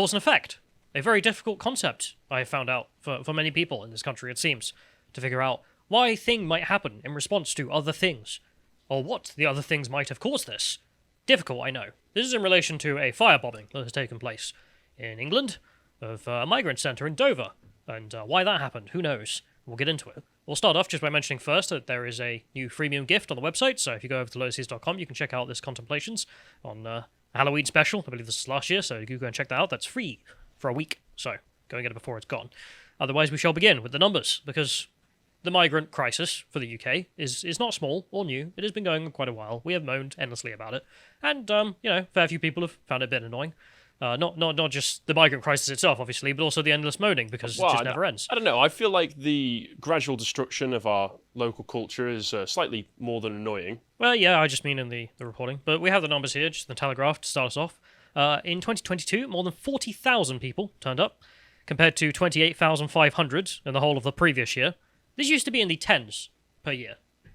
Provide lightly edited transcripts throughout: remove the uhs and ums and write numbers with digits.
cause and effect. A very difficult concept, I have found out, for many people in this country, it seems, to figure out why a thing might happen in response to other things, or what the other things might have caused this. Difficult, I know. This is in relation to a firebombing that has taken place in England of a migrant centre in Dover, and why that happened, who knows? We'll get into it. We'll start off just by mentioning first that there is a new freemium gift on the website, so if you go over to lotus.com, you can check out this Contemplations on a Halloween special. I believe this is last year, so you go and check that out. That's free for a week, so go and get it before it's gone. Otherwise, we shall begin with the numbers, because the migrant crisis for the UK is not small or new. It has been going on quite a while. We have moaned endlessly about it, and fair few people have found it a bit annoying. Not just the migrant crisis itself, obviously, but also the endless moaning, because it just never ends. I don't know. I feel like the gradual destruction of our local culture is slightly more than annoying. Well, yeah, I just mean in the reporting. But we have the numbers here, just in the Telegraph, to start us off. In 2022, more than 40,000 people turned up, compared to 28,500 in the whole of the previous year. This used to be in the tens per year. You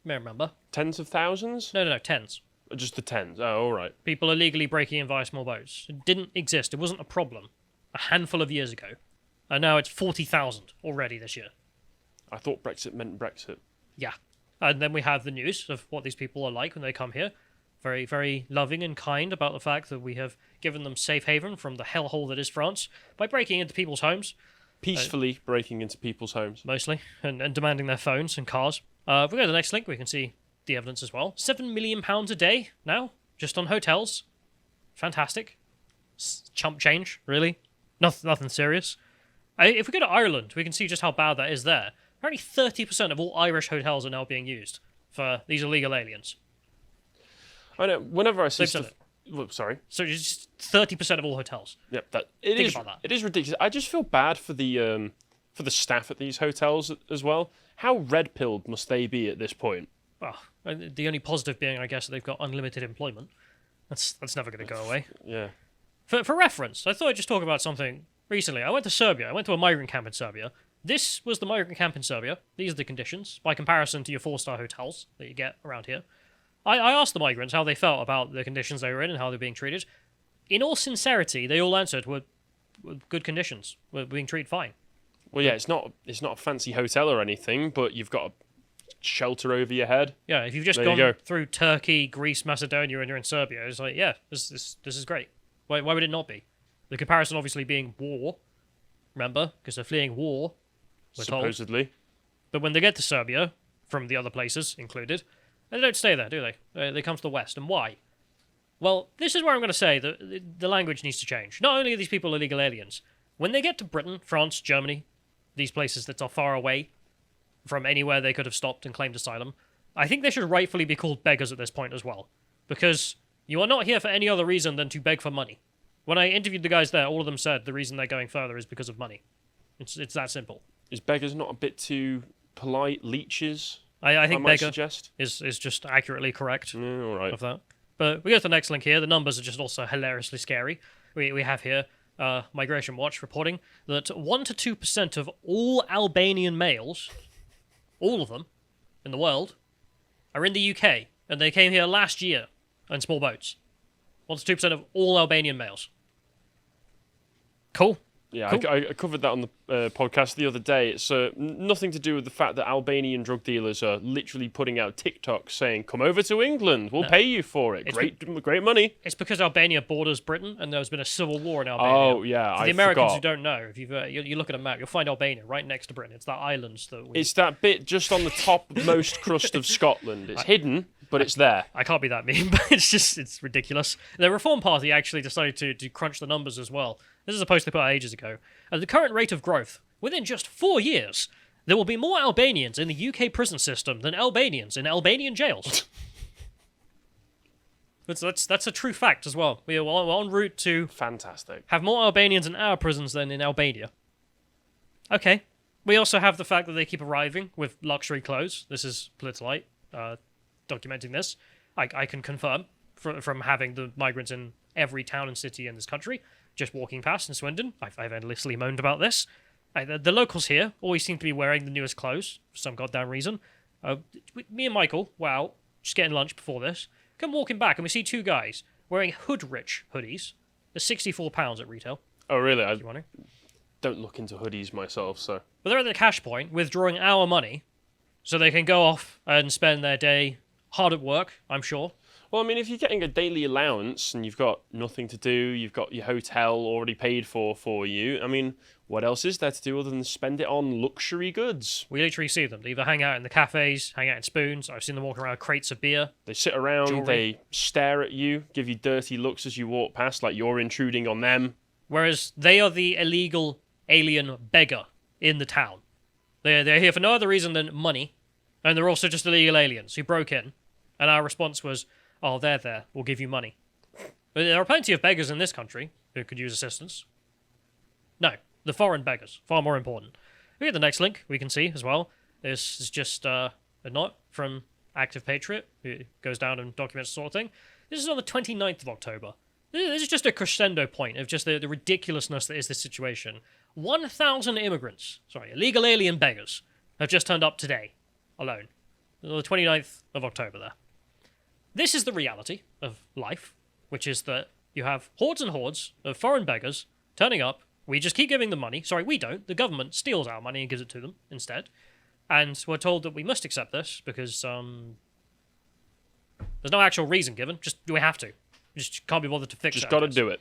may remember. Tens of thousands? No, tens. Just the tens. Oh, all right. People illegally breaking in via small boats. It didn't exist. It wasn't a problem a handful of years ago. And now it's 40,000 already this year. I thought Brexit meant Brexit. Yeah. And then we have the news of what these people are like when they come here. Very, very loving and kind about the fact that we have given them safe haven from the hellhole that is France by breaking into people's homes. Peacefully breaking into people's homes. Mostly. And demanding their phones and cars. If we go to the next link, we can see the evidence as well. £7 million a day now, just on hotels. Fantastic. Chump change, really. Nothing serious. If we go to Ireland, we can see just how bad that is there. Apparently 30% of all Irish hotels are now being used for these illegal aliens. I know, whenever I see stuff... sorry. So just 30% of all hotels. Yep, Think about that. It is ridiculous. I just feel bad for the staff at these hotels as well. How red-pilled must they be at this point? Well, the only positive being, I guess, that they've got unlimited employment. That's never going to go away. Yeah. For reference, I thought I'd just talk about something recently. I went to Serbia. I went to a migrant camp in Serbia. This was the migrant camp in Serbia. These are the conditions, by comparison to your 4-star hotels that you get around here. I asked the migrants how they felt about the conditions they were in and how they were being treated. In all sincerity, they all answered were good conditions. We're being treated fine. Well, yeah, it's not a fancy hotel or anything, but you've got a shelter over your head. Yeah, if you've just gone through Turkey, Greece, Macedonia, and you're in Serbia, it's like, yeah, this is great. Why would it not be? The comparison obviously being war, remember? Because they're fleeing war, we're supposedly. told. But when they get to Serbia, from the other places included, they don't stay there, do they? They come to the West. And why? Well, this is where I'm going to say that the language needs to change. Not only are these people illegal aliens, when they get to Britain, France, Germany, these places that are far away from anywhere they could have stopped and claimed asylum, I think they should rightfully be called beggars at this point as well. Because you are not here for any other reason than to beg for money. When I interviewed the guys there, all of them said the reason they're going further is because of money. It's that simple. Is beggars not a bit too polite? Leeches? I think beggar suggest? is just accurately correct all right. of that. But we go to the next link here. The numbers are just also hilariously scary. We have here Migration Watch reporting that 1 to 2% of all Albanian males, all of them in the world, are in the UK, and they came here last year in small boats. 1 to 2% of all Albanian males. Cool. Yeah, cool. I covered that on the podcast the other day. It's nothing to do with the fact that Albanian drug dealers are literally putting out TikToks saying, "Come over to England, we'll pay you for it. Great money." It's because Albania borders Britain, and there's been a civil war in Albania. Oh yeah, for the Americans who don't know, if you look at a map, you'll find Albania right next to Britain. It's that island that It's that bit just on the topmost crust of Scotland. It's hidden, but it's there. I can't be that mean, but it's ridiculous. The Reform Party actually decided to crunch the numbers as well. This is a post they put out ages ago. At the current rate of growth, within just 4 years, there will be more Albanians in the UK prison system than Albanians in Albanian jails. That's a true fact as well. We are en route to fantastic have more Albanians in our prisons than in Albania. Okay. We also have the fact that they keep arriving with luxury clothes. This is Politilite documenting this. I can confirm from having the migrants in every town and city in this country. Just walking past in Swindon, I've endlessly moaned about this. The locals here always seem to be wearing the newest clothes for some goddamn reason. Me and Michael, wow, just getting lunch before this, come walking back and we see two guys wearing Hoodrich hoodies. They're £64 at retail. Oh, really? I if you want to. don't look into hoodies myself, so... But they're at the cash point, withdrawing our money, so they can go off and spend their day hard at work, I'm sure. Well, I mean, if you're getting a daily allowance and you've got nothing to do, you've got your hotel already paid for you, I mean, what else is there to do other than spend it on luxury goods? We literally see them. They either hang out in the cafes, hang out in spoons. I've seen them walk around with crates of beer. They sit around, Jewelry. they stare at you, give you dirty looks as you walk past, like you're intruding on them. Whereas they are the illegal alien beggar in the town. They're here for no other reason than money, and they're also just illegal aliens who broke in. And our response was, oh, they're there, we'll give you money. But there are plenty of beggars in this country who could use assistance. No, the foreign beggars, far more important. We get the next link we can see as well. This is just a note from Active Patriot, who goes down and documents the sort of thing. This is on the 29th of October. This is just a crescendo point of just the ridiculousness that is this situation. 1,000 immigrants, illegal alien beggars, have just turned up today, alone. The 29th of October there. This is the reality of life, which is that you have hordes and hordes of foreign beggars turning up. We just keep giving them money. Sorry, we don't. The government steals our money and gives it to them instead. And we're told that we must accept this because there's no actual reason given. Just we have to. We just can't be bothered to fix it. Just got to do it.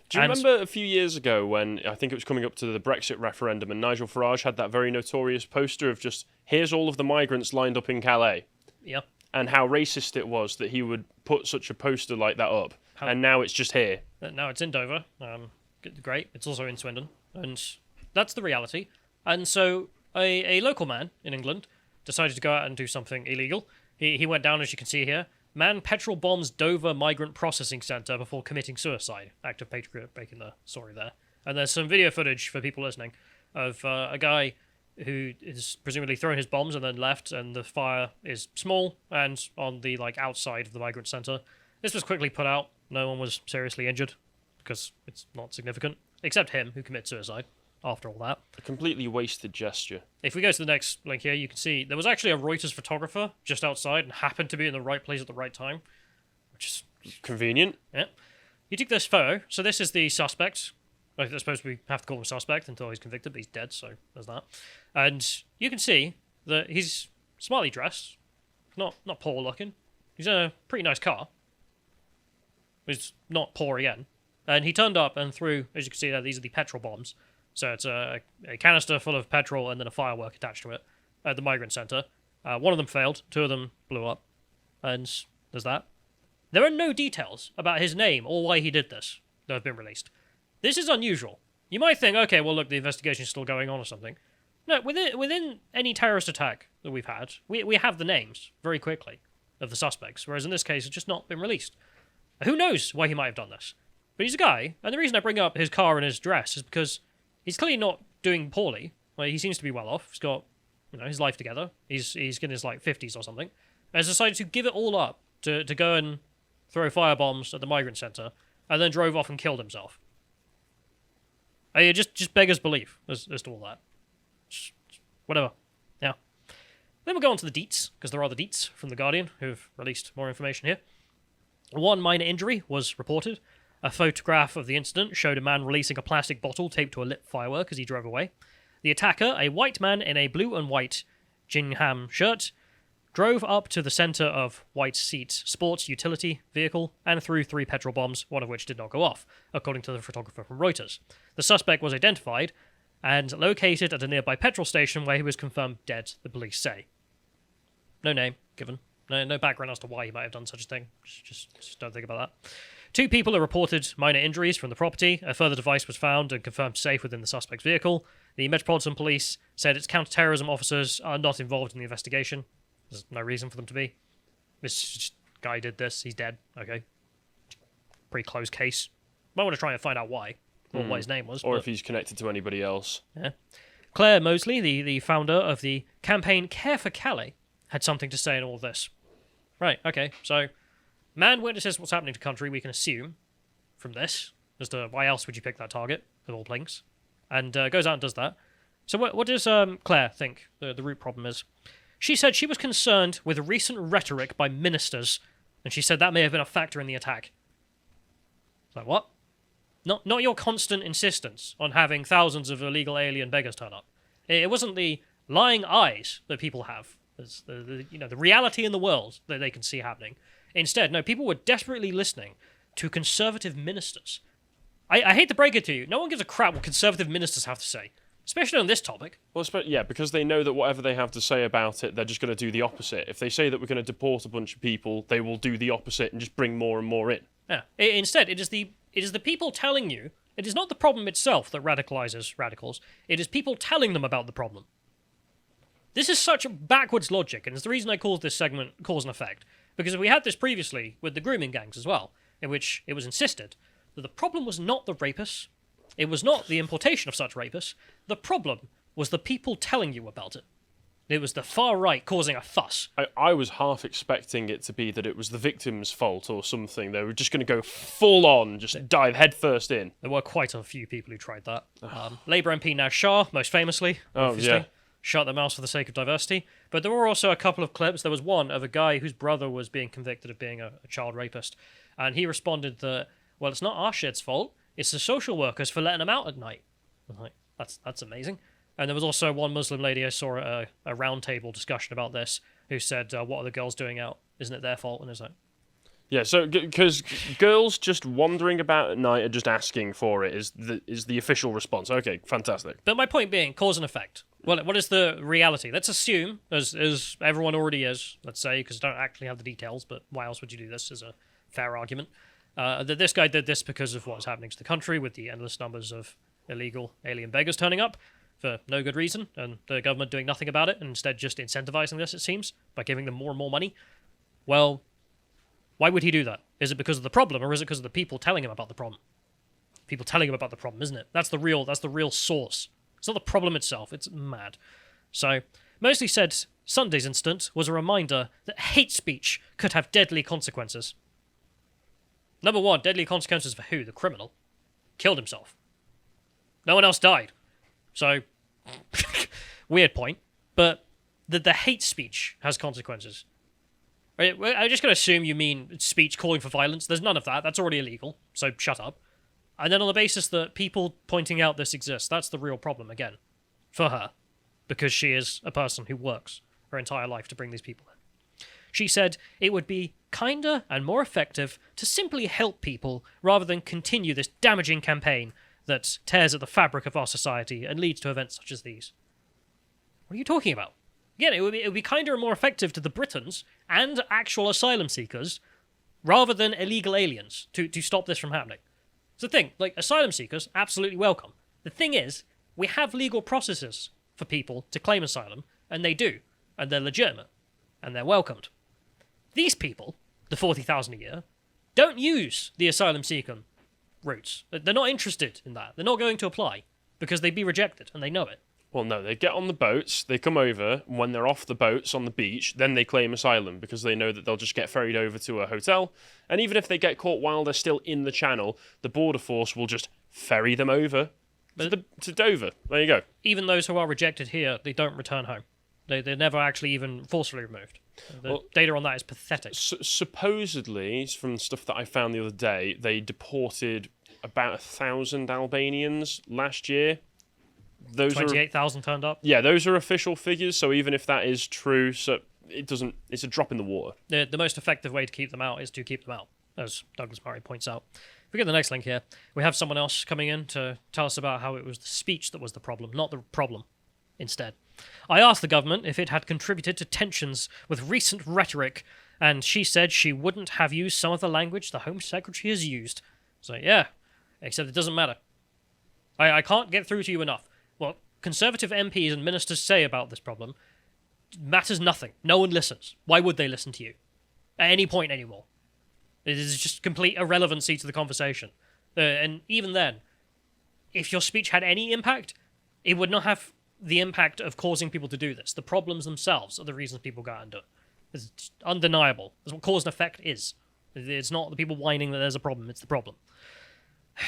Do you remember a few years ago when I think it was coming up to the Brexit referendum and Nigel Farage had that very notorious poster of just, here's all of the migrants lined up in Calais? Yeah. And how racist it was that he would put such a poster like that up. And now it's just here. Now it's in Dover. Great. It's also in Swindon. And that's the reality. And so a local man in England decided to go out and do something illegal. He went down, as you can see here. Man petrol bombs Dover Migrant Processing Centre before committing suicide. Active Patriot breaking the story there. And there's some video footage for people listening of a guy who is presumably thrown his bombs and then left, and the fire is small and on the outside of the migrant centre. This was quickly put out. No one was seriously injured because it's not significant, except him who commits suicide after all that. A completely wasted gesture. If we go to the next link here, you can see there was actually a Reuters photographer just outside and happened to be in the right place at the right time, which is convenient. Yeah. He took this photo. So this is the suspect. I suppose we have to call him a suspect until he's convicted, but he's dead, so there's that. And you can see that he's smartly dressed, not poor looking. He's in a pretty nice car. He's not poor again. And he turned up and threw, as you can see there, these are the petrol bombs. So it's a canister full of petrol and then a firework attached to it at the migrant centre. One of them failed, two of them blew up, and there's that. There are no details about his name or why he did this that have been released. This is unusual. You might think, okay, well, look, the investigation's still going on or something. No, within any terrorist attack that we've had, we have the names very quickly of the suspects, whereas in this case, it's just not been released. Who knows why he might have done this? But he's a guy, and the reason I bring up his car and his dress is because he's clearly not doing poorly. He seems to be well off. He's got, his life together. He's in his 50s or something. And has decided to give it all up to go and throw firebombs at the migrant centre, and then drove off and killed himself. Just beggars belief as to all that. Just whatever. Yeah. Then we'll go on to the deets, because there are the deets from The Guardian, who've released more information here. One minor injury was reported. A photograph of the incident showed a man releasing a plastic bottle taped to a lit firework as he drove away. The attacker, a white man in a blue and white gingham shirt, drove up to the centre of White Seat sports utility vehicle and threw 3 petrol bombs, one of which did not go off, according to the photographer from Reuters. The suspect was identified and located at a nearby petrol station where he was confirmed dead, the police say. No name given. No background as to why he might have done such a thing. Just don't think about that. 2 people are reported minor injuries from the property. A further device was found and confirmed safe within the suspect's vehicle. The Metropolitan Police said its counter-terrorism officers are not involved in the investigation. There's no reason for them to be. This guy did this. He's dead. Okay. Pretty closed case. Might want to try and find out why. Or what his name was. Or if he's connected to anybody else. Yeah. Claire Mosley, the founder of the campaign Care for Calais, had something to say in all this. Right, okay. So, man witnesses what's happening to the country, we can assume, from this, as to why else would you pick that target, of all things. And goes out and does that. So what does Claire think the root problem is? She said she was concerned with recent rhetoric by ministers, and she said that may have been a factor in the attack. Like, what? Not your constant insistence on having thousands of illegal alien beggars turn up. It wasn't the lying eyes that people have. It's the reality in the world that they can see happening. Instead, no, people were desperately listening to conservative ministers. I hate to break it to you, no one gives a crap what conservative ministers have to say, especially on this topic. Well, yeah, because they know that whatever they have to say about it, they're just going to do the opposite. If they say that we're going to deport a bunch of people, they will do the opposite and just bring more and more in. Yeah. Instead, it is the people telling you. It is not the problem itself that radicalizes radicals. It is people telling them about the problem. This is such backwards logic, and it's the reason I called this segment Cause and Effect. Because we had this previously with the grooming gangs as well, in which it was insisted that the problem was not the rapists, it was not the importation of such rapists, the problem was the people telling you about it. It was the far right causing a fuss. I was half expecting it to be that it was the victim's fault or something. They were just going to go full on, just dive headfirst in. There were quite a few people who tried that. Labour MP Naz Shah, most famously, obviously, shut their mouths for the sake of diversity. But there were also a couple of clips. There was one of a guy whose brother was being convicted of being a child rapist. And he responded that, well, it's not our shit's fault. It's the social workers for letting them out at night. I was like, that's amazing. And there was also one Muslim lady I saw at a roundtable discussion about this who said, what are the girls doing out? Isn't it their fault? And it's like... Yeah, so because girls just wandering about at night and just asking for it is the official response. Okay, fantastic. But my point being, cause and effect. Well, what is the reality? Let's assume, as everyone already is, let's say, because I don't actually have the details, but why else would you do this is a fair argument, that this guy did this because of what was happening to the country with the endless numbers of illegal alien beggars turning up for no good reason, and the government doing nothing about it, and instead just incentivizing this, it seems, by giving them more and more money. Well, why would he do that? Is it because of the problem, or is it because of the people telling him about the problem? People telling him about the problem, isn't it? That's the real source. It's not the problem itself. It's mad. So, mostly said Sunday's incident was a reminder that hate speech could have deadly consequences. Number one, deadly consequences for who? The criminal. Killed himself. No one else died. So, weird point. But the hate speech has consequences. I'm just going to assume you mean speech calling for violence. There's none of that. That's already illegal. So shut up. And then on the basis that people pointing out this exists, that's the real problem again. For her. Because she is a person who works her entire life to bring these people in. She said it would be kinder and more effective to simply help people rather than continue this damaging campaign that tears at the fabric of our society and leads to events such as these. What are you talking about? Again, it would be kinder and more effective to the Britons and actual asylum seekers rather than illegal aliens to stop this from happening. It's the thing, like, asylum seekers, absolutely welcome. The thing is, we have legal processes for people to claim asylum, and they do, and they're legitimate, and they're welcomed. These people, the 40,000 a year, don't use the asylum seeker routes. They're not interested in that. They're not going to apply, because they'd be rejected, and they know it. Well, no, they get on the boats, they come over, and when they're off the boats on the beach, then they claim asylum, because they know that they'll just get ferried over to a hotel, and even if they get caught while they're still in the channel, the border force will just ferry them over to Dover. There you go. Even those who are rejected here, they don't return home. They're never actually even forcibly removed. The data on that is pathetic. Supposedly, from stuff that I found the other day, they deported about 1,000 Albanians last year. 28,000 turned up? Yeah, those are official figures, so even if that is true, so it's a drop in the water. The most effective way to keep them out is to keep them out, as Douglas Murray points out. If we get the next link here, we have someone else coming in to tell us about how it was the speech that was the problem, not the problem, instead. I asked the government if it had contributed to tensions with recent rhetoric, and she said she wouldn't have used some of the language the Home Secretary has used. So, yeah, except it doesn't matter. I can't get through to you enough. What Conservative MPs and ministers say about this problem matters nothing. No one listens. Why would they listen to you? At any point anymore. It is just complete irrelevancy to the conversation. And even then, if your speech had any impact, it would not have the impact of causing people to do this. The problems themselves are the reasons people go out and do it. It's undeniable. That's what cause and effect is. It's not the people whining that there's a problem, it's the problem. If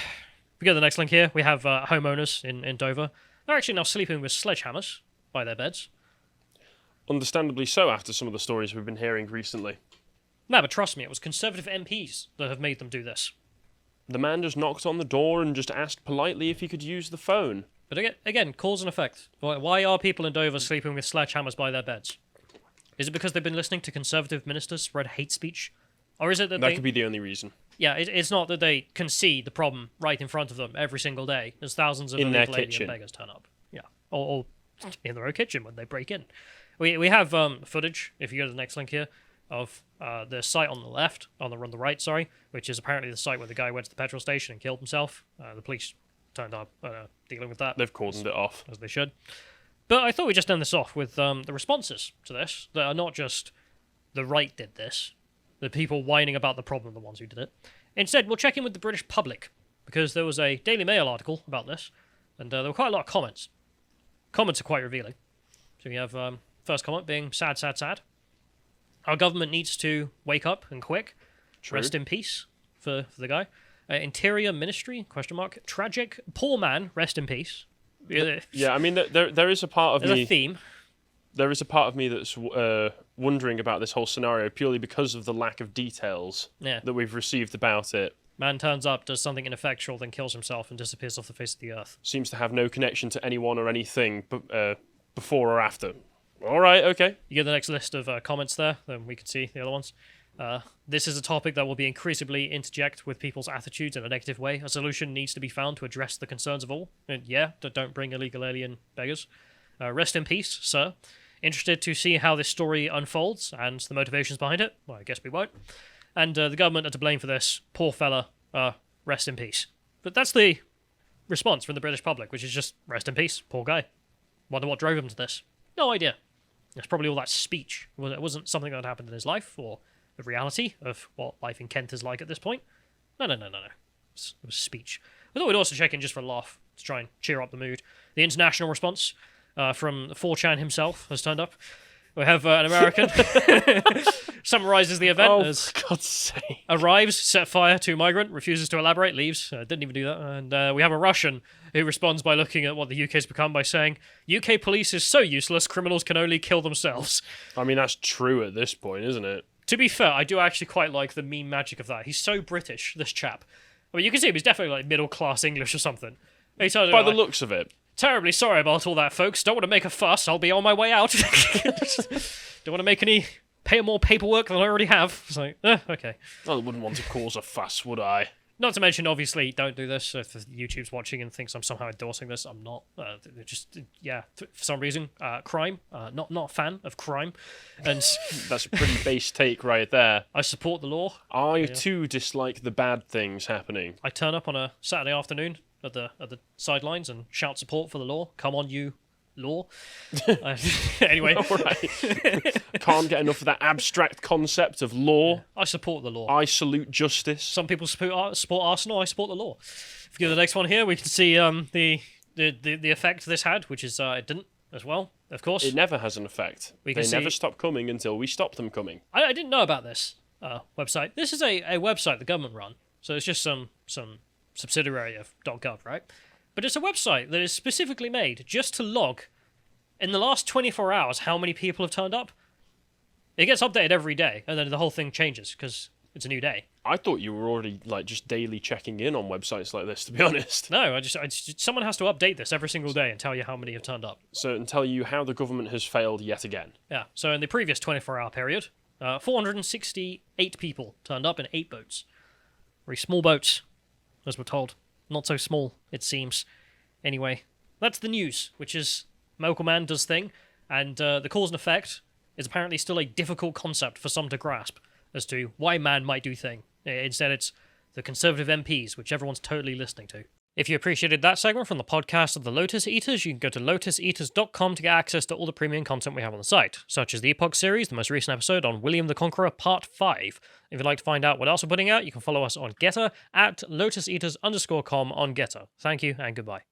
we go to the next link here, we have homeowners in Dover. They're actually now sleeping with sledgehammers by their beds. Understandably so, after some of the stories we've been hearing recently. No, but trust me, it was Conservative MPs that have made them do this. The man just knocked on the door and just asked politely if he could use the phone. But again, cause and effect. Why are people in Dover sleeping with sledgehammers by their beds? Is it because they've been listening to conservative ministers spread hate speech? Or is it that That could be the only reason. Yeah, it's not that they can see the problem right in front of them every single day as thousands of In their illegal alien kitchen. beggars turn up. Yeah, or in their own kitchen when they break in. We have footage, if you go to the next link here, of the site on the left, on the right, sorry, which is apparently the site where the guy went to the petrol station and killed himself. The police turned up dealing with that. They've cordoned it off. As they should. But I thought we'd just end this off with the responses to this that are not just the right did this, the people whining about the problem, the ones who did it. Instead, we'll check in with the British public, because there was a Daily Mail article about this, and there were quite a lot of comments. Comments are quite revealing. So we have first comment being sad, sad, sad. Our government needs to wake up and quick. True. Rest in peace for the guy. Interior Ministry, ? Tragic. Poor man, rest in peace. Yeah, I mean, there is a part of There's me. a theme. There is a part of me that's wondering about this whole scenario purely because of the lack of details that we've received about it. Man turns up, does something ineffectual, then kills himself and disappears off the face of the earth. Seems to have no connection to anyone or anything before or after. All right, okay. You get the next list of comments there, then we can see the other ones. This is a topic that will be increasingly interject with people's attitudes in a negative way. A solution needs to be found to address the concerns of all. And don't bring illegal alien beggars. Rest in peace, sir. Interested to see how this story unfolds and the motivations behind it? Well, I guess we won't. And the government are to blame for this. Poor fella, rest in peace. But that's the response from the British public, which is just, rest in peace, poor guy. Wonder what drove him to this. No idea. It's probably all that speech. It wasn't something that happened in his life, or the reality of what life in Kent is like at this point. No. It was speech. I thought we'd also check in just for a laugh, to try and cheer up the mood. The international response from 4chan himself has turned up. We have an American summarizes the event as for God's sake. Arrives, set fire to migrant, refuses to elaborate, leaves. Didn't even do that. And we have a Russian who responds by looking at what the UK's become by saying, UK police is so useless, criminals can only kill themselves. I mean, that's true at this point, isn't it? To be fair, I do actually quite like the meme magic of that. He's so British, this chap. I mean, you can see him, he's definitely like middle-class English or something. By the looks of it. Terribly sorry about all that, folks. Don't want to make a fuss. I'll be on my way out. Don't want to make more paperwork than I already have. It's like, okay. I wouldn't want to cause a fuss, would I? Not to mention, obviously, don't do this. If YouTube's watching and thinks I'm somehow endorsing this, I'm not. For some reason, crime. Not a fan of crime. And That's a pretty base take right there. I support the law. I too dislike the bad things happening. I turn up on a Saturday afternoon at the sidelines and shout support for the law. Come on, you law. Anyway. All right. Can't get enough of that abstract concept of law. I support the law. I salute justice. Some people support Arsenal. I support the law. If you go to the next one here, we can see the effect this had, which is it didn't as well. Of course, It never has an effect. They never stop coming until we stop them coming. I didn't know about this website. This is a website the government run, so it's just some subsidiary of .gov, right? But it's a website that is specifically made just to log, in the last 24 hours, how many people have turned up. It gets updated every day, and then the whole thing changes, because it's a new day. I thought you were already just daily checking in on websites like this, to be honest. No, someone has to update this every single day and tell you how many have turned up. So, and tell you how the government has failed yet again. Yeah, so in the previous 24-hour period, 468 people turned up in 8 boats. Very small boats, as we're told. Not so small, it seems. Anyway, that's the news, which is Local Man does thing, and the cause and effect is apparently still a difficult concept for some to grasp as to why man might do thing. Instead, it's the Conservative MPs, which everyone's totally listening to. If you appreciated that segment from the podcast of the Lotus Eaters, you can go to lotuseaters.com to get access to all the premium content we have on the site, such as the Epoch series, the most recent episode on William the Conqueror Part 5. If you'd like to find out what else we're putting out, you can follow us on Getter at lotuseaters_com on Getter. Thank you and goodbye.